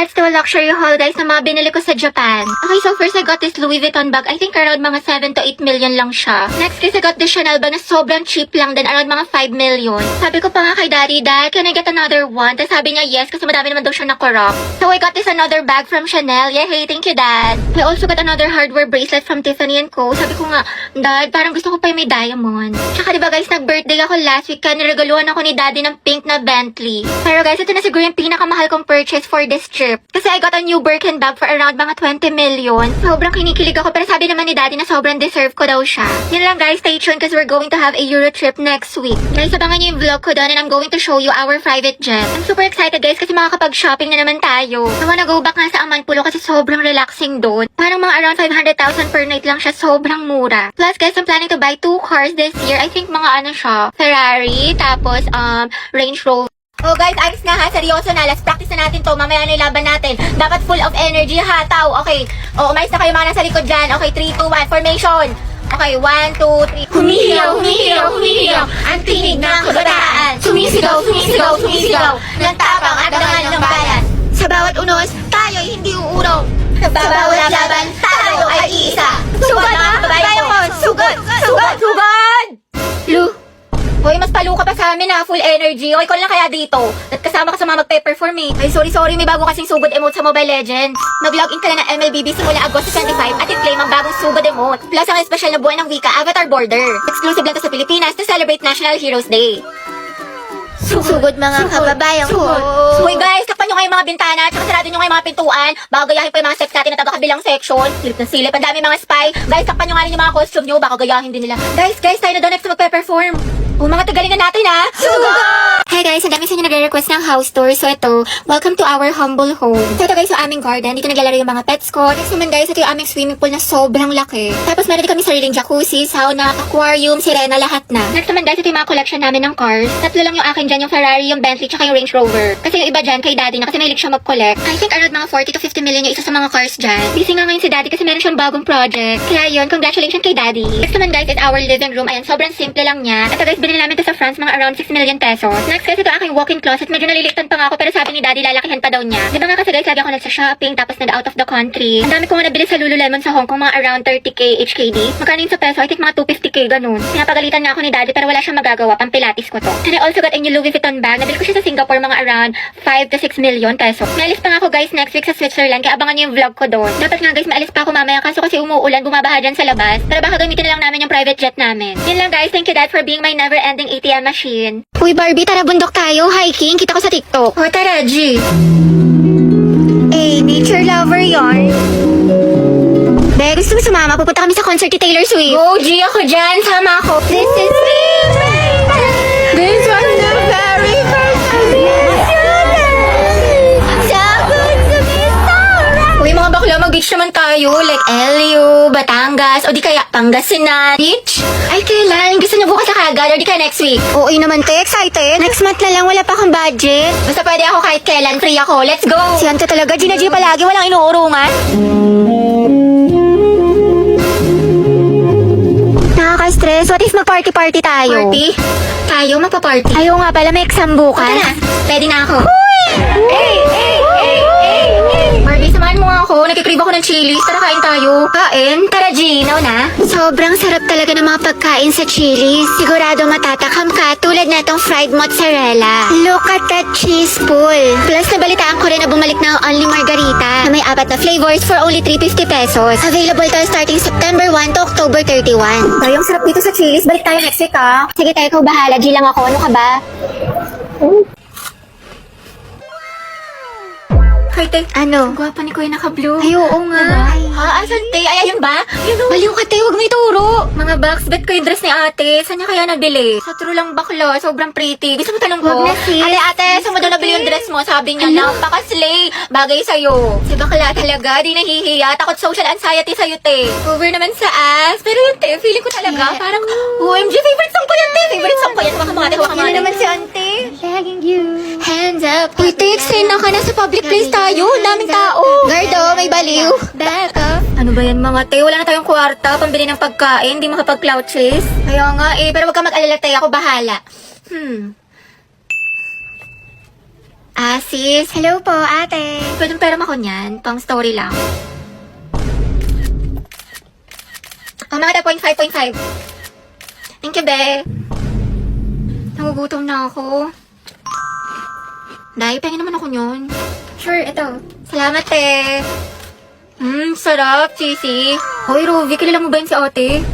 Let's do a luxury haul guys na mga binili ko sa Japan. Okay, so first I got this Louis Vuitton bag. I think around mga 7 to 8 million lang siya. Next guys, I got this Chanel bag na sobrang cheap lang din, around mga 5 million. Sabi ko pa nga kay Daddy, Dad, can I get another one? Tapos sabi niya yes, kasi madami naman daw siya na-corrupt. So I got this another bag from Chanel. Yeah, hey, thank you Dad. I also got another hardware bracelet from Tiffany & Co. Sabi ko nga, Dad, parang gusto ko pa yung may diamond. Tsaka diba guys, nag-birthday ako last week, kaya niregaluhan ako ni Daddy ng pink na Bentley. Pero guys, ito na siguro yung pinakamahal kong purchase for this trip. Kasi I got a new Birkin bag for around mga 20 million. Sobrang kinikilig ako, pero sabi naman ni Daddy na sobrang deserve ko daw siya. Yun lang guys, stay tuned because we're going to have a Euro trip next week. Guys, abangan nyo yung vlog ko doon and I'm going to show you our private jet. I'm super excited guys kasi makakapag-shopping na naman tayo. I wanna go back nga sa Amanpulo kasi sobrang relaxing doon. Parang mga around 500,000 per night lang siya, sobrang mura. Plus guys, I'm planning to buy 2 cars this year. I think mga ano siya, Ferrari, tapos Range Rover. Oh guys, ayos na ha, seryoso na. Let's practice na natin to. Mamaya na yung laban natin. Dapat full of energy ha, tao. Okay. Oh, umayos na kayo mga nasa likod dyan. Okay, 3, 2, 1, formation. Okay, 1, 2, 3. Humihiyaw, humihiyaw, humihiyaw. Ang tinig ng kabataan. Sumisigaw, sumisigaw, sumisigaw. Ng tapang at dangan ng bayan. Sa bawat unos, tayo'y hindi uurong. Sa bawat laban, tayo ay iisa. Sugod mga kababayan ko! Sugod! Sugod! Sugod! Lu! Hoy, mas palo ka pa sa amin ha, full energy. Okay, call lang kaya dito. At kasama ka sa mga magpe-perform eh. Ay, sorry, may bago kasing sugod emote sa Mobile Legends. Mag-login ka na ng MLBB simula Agosto 25 at i-claim ang bagong sugod emote. Plus ang espesyal na buwan ng wika, Avatar Border. Exclusive lang to sa Pilipinas to celebrate National Heroes Day. Sugod mga kababayan ko. Hoy guys, takpan nyo kayo mga bintana, tsaka sarado nyo kayo mga pintuan. Baka gayahin pa yung mga steps natin na taga-kabilang section. Silip na silip, ang dami mga spy. Guys, takpan nyo nga rin yung mga costume nyo, baka gayahin din nila. Guys, tayo na daw next na magpe-perform. Oh, mga tagalingan natin ha. Sugod! Hi guys, ang dami sa inyo nagre-request ng house tour. So ito, welcome to our humble home. So ito guys, yung aming garden. Dito naglalaro yung mga pets ko. Next naman guys, ito yung aming swimming pool na sobrang laki. Tapos meron din kami sariling jacuzzi, sauna, aquarium, sirena, lahat na. Next naman guys, ito yung mga collection namin ng cars. Tatlo lang yung akin dyan, yung Ferrari, yung Bentley, tsaka yung Range Rover. Kasi yung iba dyan kay Daddy na kasi mahilig siya mag-collect. I think around mga 40 to 50 million yung isa sa mga cars dyan. Busy nga ngayon si Daddy kasi meron siyang bagong project. Kaya yun, congratulations kay Daddy. Next naman guys, is our living room. Ayan, sobrang simple lang niya. Ito guys, binili namin ito sa France, mga around 6 million pesos. Next guys, ito aking walk-in closet. Medyo nalilitan pa nga ako pero sabi ni Daddy lalakihan pa daw niya. Diba nga kasi guys, lagi ako nagsa-shopping tapos nag-out of the country. Ang dami ko nga nabili sa Lululemon sa Hong Kong, mga around 30k HKD. Magkano yun sa peso? I think mga 250k ganun. Pinapagalitan nga ako ni Daddy pero wala siyang magagawa, pang pilates ko to. And I also got a new Louis Vuitton bag. Nabili ko siya sa Singapore, mga around 5 to 6 million pesos. May alis pa nga ako guys next week sa Switzerland, kaya abangan niyo yung vlog ko doon. Dapat nga guys, maalis pa ako mamaya kaso kasi umuulan, bumabaha dyan sa labas. Pero baka gamitin na lang namin yung private jet namin. Yun lang guys, thank you Dad for being my never-ending ATM machine. Uy Barbie, tara bundok tayo, hiking, kita ko sa TikTok. O tara G. Nature lover yon. Be, gusto mo sumama? Pupunta kami sa concert ni Taylor Swift. Go G, ako dyan, sama ako. This is me, baby. This was the very first time. So good to be so right. Uy mga bakla, mag-beach naman tayo. Like LU, Batangas, o di kaya Pangasinan. Beach? Ay, kailan? Gusto niyo bukas na kagad, o di kaya next week? Oo naman, te. Excited. Next month na lang, wala pa akong budget. Basta pwede ako kahit kailan, free ako. Let's go! Si Ante talaga, Gina G palagi, walang inuurungan. Nakaka-stress. What if mag-party-party tayo? Party? Tayo? Magpa-party? Ayaw nga pala, may exam bukas. Okay na. Pwede na ako. Hey! Barbie, samahan mo nga ako. Nagkikrib ako ng Chili's. Tara, kain tayo. Kain? Tara, Gino na. Sobrang sarap talaga ng mga pagkain sa Chili's. Sigurado matatakam ka tulad na itong fried mozzarella. Look at that cheese pool. Plus, nabalitaan ko rin na bumalik na ang Only Margarita na may 4 na flavors for only 350 pesos. Available to starting September 1 to October 31. Ay, ang sarap dito sa Chili's. Balik tayo next week, ha? Sige tayo, ikaw bahala. G lang ako. Ano ka ba? Ay, te. Ano? Gwapa ni Kuya naka-blue. Ay, oo nga. Ha? Asan, te? Ay, ayun ba? Yun o. Baliw ka, te. Huwag mo ituro. Mga box, bet ko yung dress ni ate. Saan niya kaya nabili? Sa true lang bakla. Sobrang pretty. Gusto mo talong ko? Huwag na, sis. Ate, saan mo daw nabili yung dress mo? Sabi niya, napaka-slay. Bagay sa'yo. Si bakla talaga. Di nahihiya. Takot social anxiety sa'yo, te. Over naman sa ass. Pero yun, te. Feeling ko talaga. Parang, OMG, favorite song ko yan, te. Favorite song ko yan. Huwag ka mga Ano naman si ante? Begging you. Hands up. Uy, te, explain na ka na sa public place tayo. Daming tao. Gardo, may baliw. Back up. Ano ba yan mga te? Wala na tayong kwarta. Pambili ng pagkain. Di makapag-clouches. Kaya nga eh. Pero wag ka mag-alala, te. Ako bahala. Sis. Hello po, ate. Pwedeng pera mo ko niyan. Pang story lang. Mga 0.5. Thank you, be. Nagugutom na ako. Day, pahingin naman ako yun. Sure, ito. Salamat, te. Sarap, cheesy. Hoy, Ruby, kilala mo ba yun si ate?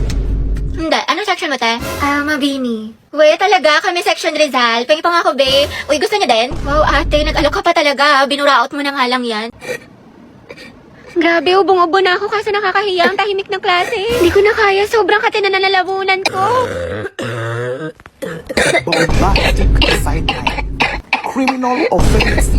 Hindi. Anong section mo, te? Mabini. Wait, talaga? Kami section Rizal. Pahingin pa nga ako, be. Uy, gusto niya din? Wow, ate, nag-alok ka pa talaga. Binuraot mo na nga lang yan. Grabe, ubong-ubo na ako kasi nakakahiya ang tahimik ng klase. Hindi ko na kaya. Sobrang kate na nalalabunan ko. Bombastic sideline. Criminal offense.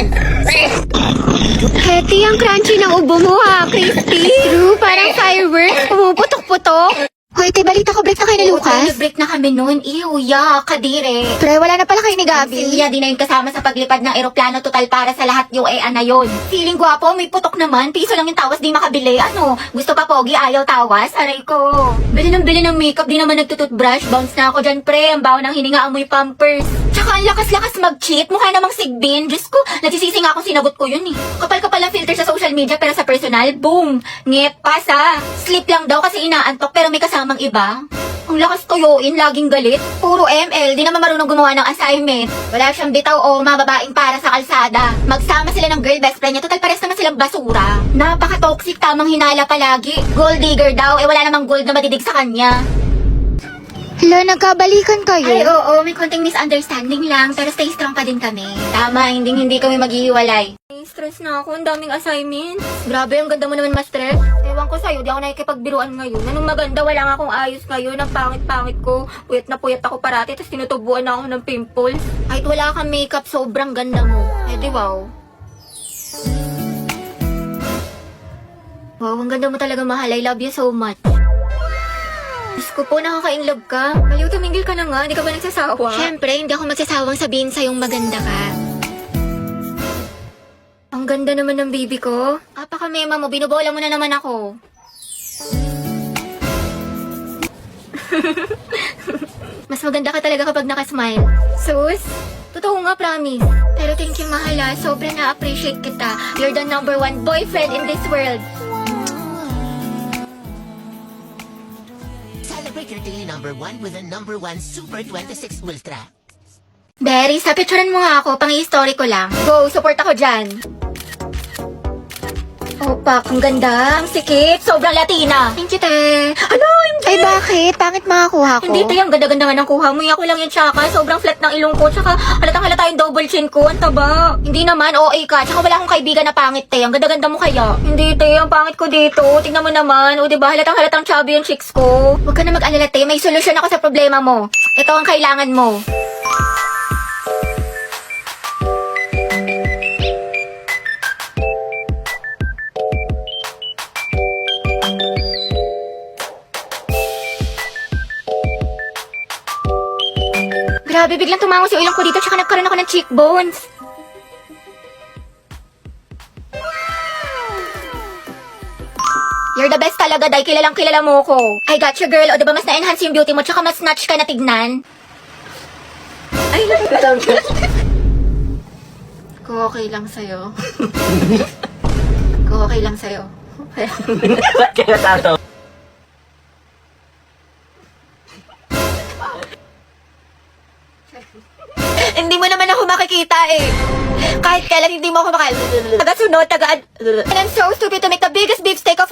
Hetty, ang crunchy ng ubo mo ha, crispy. True, parang fireworks. Pumuputok-putok. Hoy, te, balita ko, break na kayo ni Lucas? Break na kami noon. Ew, kadire. Pre, wala na pala kayo ni Gabi. Silya, di na yung kasama sa paglipad ng eroplano total para sa lahat yung na yun. Feeling gwapo, may putok naman. Piso lang yung tawas, di makabili. Ano, gusto pa pogi, ayaw tawas? Aray ko. Bili ng makeup, di naman nagtututbrush. Bounce na ako dyan, pre. Ang baho ng hininga, amoy pampers. Tsaka ang lakas-lakas mag-cheat. Mukha namang sigbin. Diyos ko, nagsisisi nga akong sinagot ko yun eh. Kapal-kapal ang filter sa social media pero sa personal, boom! Ngep, pasa. Sleep lang daw kasi inaantok pero may kasamang iba. Ang lakas toyoin, laging galit. Puro ML, di naman marunong gumawa ng assignment. Wala siyang bitaw o mababaing para sa kalsada. Magsama sila ng girl best friend niya, total pares naman silang basura. Napaka-toxic, tamang hinala palagi. Gold digger daw, wala namang gold na madidig sa kanya. Hello, nagkabalikan kayo? Ay, oo, may konting misunderstanding lang, pero stay strong pa din kami. Tama, hindi kami maghihiwalay. Stress na ako, ang daming assignment. Grabe, ang ganda mo naman, ma-stress. Ewan ko sa'yo, di ako nakikipagbiruan ngayon. Anong maganda, wala nga akong ayos ngayon. Ang pangit-pangit ko. Puyat na puyat ako parati, tapos tinutubuan na ako ng pimples. Kahit wala kang makeup, sobrang ganda mo. Eh di wow. Wow, ang ganda mo talaga, mahal. I love you so much. Diyos ko po, nakaka-inlove ka. Baliw, tumingil ka na nga. Hindi ka ba nagsasawa? Siyempre, hindi ako magsasawang sabihin sa'yong maganda ka. Ang ganda naman ng baby ko. Apaka-mema mo, binubola mo na naman ako. Mas maganda ka talaga kapag nakasmile. Sus? Totoo nga, promise. Pero thank you, mahala. Sobrang na-appreciate kita. You're the #1 boyfriend in this world. Celebrate your daily #1 with the #1 Super 26 Ultra. Berry, sa picturean mo nga ako. Pang-i-story ko lang. Go, support ako dyan. Opak, ang ganda. Ang sikip. Sobrang Latina. Thank you, te. Ano, hindi. Ay, bakit? Pangit makakuha ko. Hindi, te. Ang ganda-ganda nga ng kuha mo. Ako lang yung tsaka. Sobrang flat ng ilong ko. Tsaka halatang-halata yung double chin ko. Ang taba. Hindi naman, OA ka. Tsaka wala akong kaibigan na pangit, te. Ang ganda-ganda mo kaya. Hindi, te. Ang pangit ko dito. Tingnan mo naman. O, diba? Halatang-halatang chubby yung chicks ko. Huwag ka na mag-alala, te. May solusyon ako sa problema mo. Ito ang kailangan mo. Grabe, biglang tumangos yung ilong ko dito tsaka nagkaroon ako ng cheekbones. You're the best talaga, Day. Kilalang kilala mo ko. I got you, girl. O, diba mas na-enhance yung beauty mo tsaka mas snatch ka na tignan? Ay, Kung okay lang sa'yo. Kung okay lang sa'yo. Ba't ka natatawa? Hindi mo naman ako makikita eh. Kahit kailan hindi mo ako taga-sunod, And I'm so stupid to make the biggest beefsteak of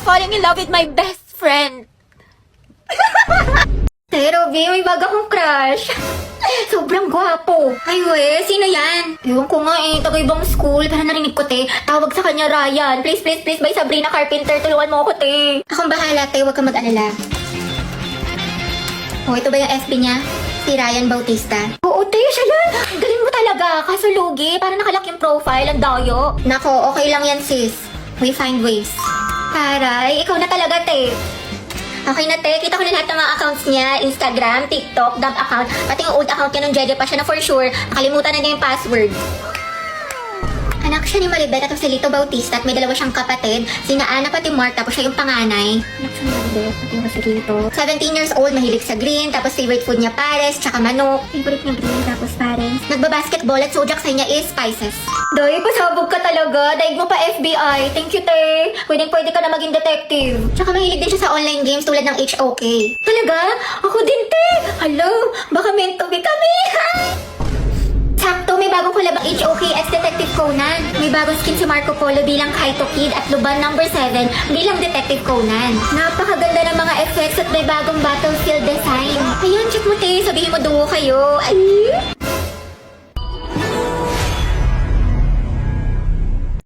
falling in love with my best friend. Pero, Robby, may bago akong crush. Sobrang gwapo. Ay, we, sino yan? Ewan ko nga eh, taga-ibang school. Pero narinig ko, te. Tawag sa kanya, Ryan. Please, by Sabrina Carpenter. Tulungan mo ako, te. Akong bahala, te. Huwag ka mag-alala. Oh, ito ba yung FB niya? Si Ryan Bautista. Oo, te, siya yan. Galing mo talaga. Kaso lugi, para nakalak yung profile, ang dayo. Nako, okay lang yan, sis. We find ways. Taray, ikaw na talaga, te. Okay na, te. Kita ko na lahat ng mga accounts niya. Instagram, TikTok, dump account. Pati yung old account niya nung Jeje pa siya na for sure. Nakalimutan na niya yung password. Anak, Anak siya ni Maribel at si Lito Bautista at may dalawa siyang kapatid, sina Ana pati Mark, tapos siya yung panganay. Anak siya ni Maribel, pati yung si Lito. 17 years old, mahilig sa green, tapos favorite food niya pares, tsaka manok. Favorite niya green, tapos pares. Nagbabasketball at zodiac sign niya is Pisces. Day, pasabog ka talaga. Daig mo pa FBI. Thank you, te. Pwede ka na maging detective. Tsaka mahilig din siya sa online games tulad ng HOK. Talaga? Ako din, te. Hello, baka meant to be kami. Sakto, may bagong collab ang HOK as Detective Conan. May bagong skin si Marco Polo bilang Kaito Kid at Luban number 7 bilang Detective Conan. Napakaganda ng mga effects at may bagong battlefield design. Ayun, check mo, te. Sabihin mo duo kayo. Ay!